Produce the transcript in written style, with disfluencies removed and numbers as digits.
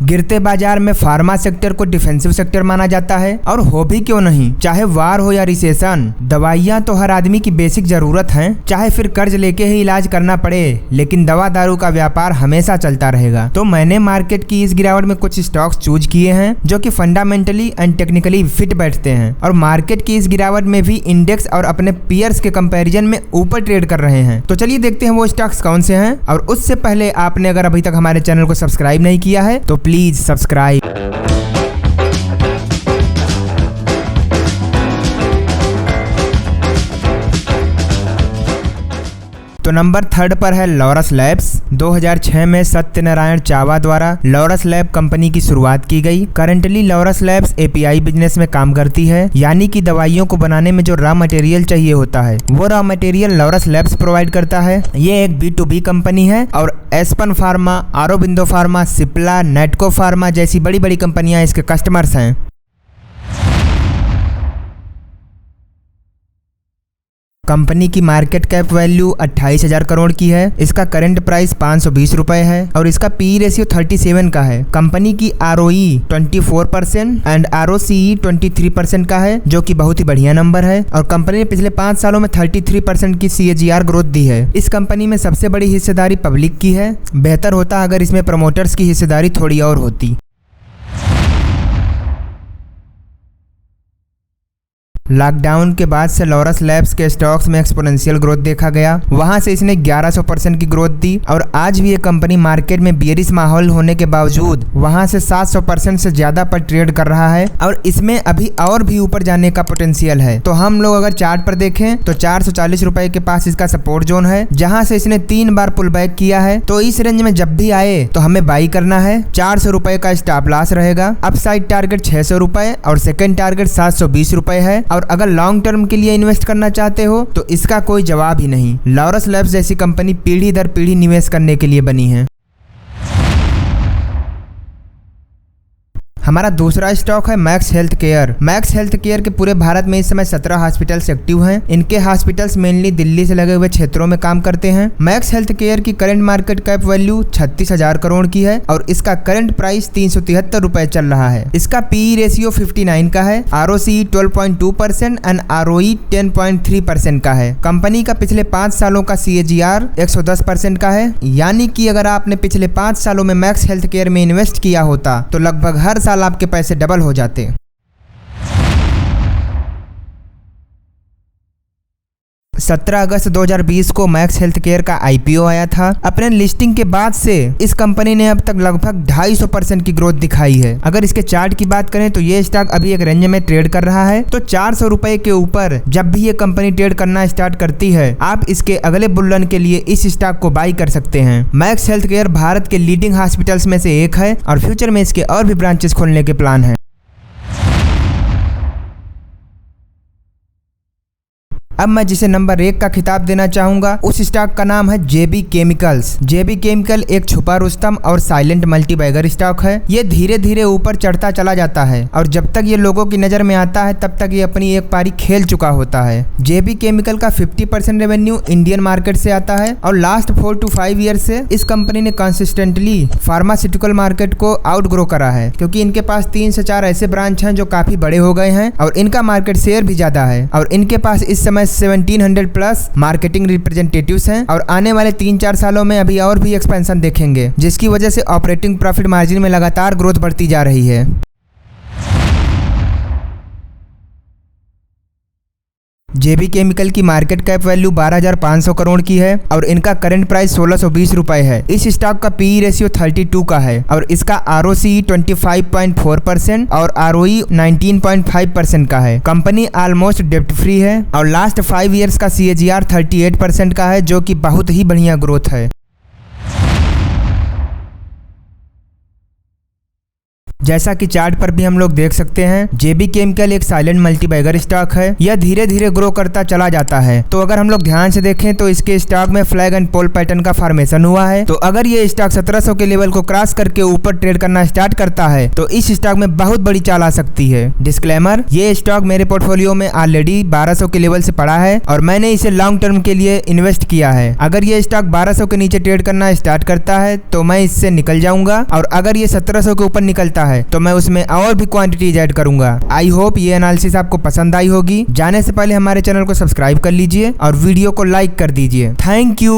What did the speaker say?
गिरते बाजार में फार्मा सेक्टर को डिफेंसिव सेक्टर माना जाता है, और हो भी क्यों नहीं। चाहे वार हो या रिसेशन, दवाइयाँ तो हर आदमी की बेसिक जरूरत है। चाहे फिर कर्ज लेके ही इलाज करना पड़े, लेकिन दवा दारू का व्यापार हमेशा चलता रहेगा। तो मैंने मार्केट की इस गिरावट में कुछ स्टॉक्स चूज किए हैं जो कि फंडामेंटली एंड टेक्निकली फिट बैठते हैं, और मार्केट की इस गिरावट में भी इंडेक्स और अपने पीयर्स के कंपैरिजन में ऊपर ट्रेड कर रहे हैं। तो चलिए देखते हैं वो स्टॉक्स कौन से हैं। और उससे पहले आपने अगर अभी तक हमारे चैनल को सब्सक्राइब नहीं किया है तो प्लीज सब्सक्राइब। तो नंबर 3 पर है लॉरस लैब्स। 2006 में सत्यनारायण चावा द्वारा लॉरस लैब कंपनी की शुरुआत की गई। Currently Laurus labs API business में काम करती है, यानी कि दवाइयों को बनाने में जो रॉ मटेरियल चाहिए होता है वो raw material Laurus labs provide करता है। ये एक B2B कंपनी है, और एस्पन pharma, Aurobindo pharma, Cipla, नेटको pharma जैसी बड़ी बड़ी कंपनियां इसके कस्टमर्स हैं। कंपनी की मार्केट कैप वैल्यू 28,000 करोड़ की है। इसका करंट प्राइस 520 रुपए है, और इसका पी रेशियो 37 का है। कंपनी की ROE 24% एंड ROCE 23% का है, जो कि बहुत ही बढ़िया नंबर है। और कंपनी ने पिछले 5 सालों में 33% की CAGR ग्रोथ दी है। इस कंपनी में सबसे बड़ी हिस्सेदारी पब्लिक की है। बेहतर होता अगर इसमें प्रमोटर्स की हिस्सेदारी थोड़ी और होती। लॉकडाउन के बाद से लॉरस लैब्स के स्टॉक्स में एक्सपोनेंशियल ग्रोथ देखा गया। वहां से इसने 1100% की ग्रोथ दी, और आज भी ये कंपनी मार्केट में बेयरिश माहौल होने के बावजूद वहां से 700% से ज्यादा पर ट्रेड कर रहा है, और इसमें अभी और भी ऊपर जाने का पोटेंशियल है। तो हम लोग अगर चार्ट पर देखें तो 440 रुपए के पास इसका सपोर्ट जोन है, जहां से इसने 3 बार पुल बैक किया है। तो इस रेंज में जब भी आए तो हमें बाई करना है। 400 रुपए का स्टॉप लॉस रहेगा। अपसाइड टारगेट 600 रुपए और सेकेंड टारगेट 720 रुपए है। और अगर लॉन्ग टर्म के लिए इन्वेस्ट करना चाहते हो तो इसका कोई जवाब ही नहीं। लॉरस लैब्स जैसी कंपनी पीढ़ी दर पीढ़ी निवेश करने के लिए बनी है। हमारा दूसरा स्टॉक है max health care. Max health care के पूरे भारत में इस समय 17 हॉस्पिटल्स एक्टिव हैं। इनके हॉस्पिटल्स मेनली दिल्ली से लगे हुए क्षेत्रों में काम करते हैं। मैक्स हेल्थ केयर की current market cap value 36,000 crore की है, और इसका करंट प्राइस 373 रुपए चल रहा है। इसका पीई रेशियो 59 का है, ROCE 12.2% एंड ROE 10.3% का है। कंपनी का पिछले 5 सालों का CAGR 110% का है, यानी कि अगर आपने पिछले 5 सालों में मैक्स हेल्थ केयर में इन्वेस्ट किया होता तो लगभग हर साल आपके पैसे डबल हो जाते। 17 अगस्त 2020 को मैक्स हेल्थ केयर का IPO आया था। अपने लिस्टिंग के बाद से इस कंपनी ने अब तक लगभग 250% की ग्रोथ दिखाई है। अगर इसके चार्ट की बात करें तो ये स्टॉक अभी एक रेंज में ट्रेड कर रहा है। तो 400 रुपए के ऊपर जब भी ये कंपनी ट्रेड करना स्टार्ट करती है, आप इसके अगले बुल रन के लिए इस स्टॉक को बाई कर सकते हैं। मैक्स हेल्थ केयर भारत के लीडिंग हॉस्पिटल्स में से एक है, और फ्यूचर में इसके और भी ब्रांचेस खोलने के प्लान है। अब मैं जिसे नंबर 1 का खिताब देना चाहूंगा उस स्टॉक का नाम है JB केमिकल्स। JB केमिकल एक छुपा रुस्तम और साइलेंट मल्टीबैगर स्टॉक है। ये धीरे धीरे ऊपर चढ़ता चला जाता है, और जब तक ये लोगों की नजर में आता है तब तक ये अपनी एक पारी खेल चुका होता है। JB केमिकल का 50% रेवेन्यू इंडियन मार्केट से आता है, और लास्ट 4 to 5 ईयर से इस कंपनी ने कंसिस्टेंटली फार्मास्यूटिकल मार्केट को आउट ग्रो करा है, क्योंकि इनके पास 3 से 4 ऐसे ब्रांच हैं जो काफी बड़े हो गए हैं, और इनका मार्केट शेयर भी ज्यादा है। और इनके पास इस समय 1700 प्लस मार्केटिंग रिप्रेजेंटेटिव्स हैं, और आने वाले 3-4 सालों में अभी और भी एक्सपेंशन देखेंगे, जिसकी वजह से ऑपरेटिंग प्रॉफिट मार्जिन में लगातार ग्रोथ बढ़ती जा रही है। JB केमिकल की मार्केट कैप वैल्यू 12,500 करोड़ की है, और इनका करंट प्राइस 1620 रुपए है। इस स्टॉक का पीई रेशियो 32 का है, और इसका ROCE 25.4% और ROE 19.5% का है। कंपनी ऑलमोस्ट डेप्ट फ्री है, और लास्ट 5 ईयर्स का CAGR 38% का है, जो कि बहुत ही बढ़िया ग्रोथ है। जैसा कि चार्ट पर भी हम लोग देख सकते हैं, जेबी केमिकल एक साइलेंट मल्टीबैगर स्टॉक है। यह धीरे धीरे ग्रो करता चला जाता है। तो अगर हम लोग ध्यान से देखें तो इसके स्टॉक में फ्लैग एंड पोल पैटर्न का फॉर्मेशन हुआ है। तो अगर ये स्टॉक 1700 के लेवल को क्रॉस करके ऊपर ट्रेड करना स्टार्ट करता है तो इस स्टॉक में बहुत बड़ी चाल आ सकती है। डिस्क्लेमर, ये स्टॉक मेरे पोर्टफोलियो में ऑलरेडी 1200 के लेवल से पड़ा है और मैंने इसे लॉन्ग टर्म के लिए इन्वेस्ट किया है। अगर ये स्टॉक 1200 के नीचे ट्रेड करना स्टार्ट करता है तो मैं इससे निकल जाऊंगा और अगर ये 1700 के ऊपर निकलता है तो मैं उसमें और भी क्वांटिटीज ऐड करूंगा। आई होप ये एनालिसिस आपको पसंद आई होगी। जाने से पहले हमारे चैनल को सब्सक्राइब कर लीजिए और वीडियो को लाइक कर दीजिए। Thank you.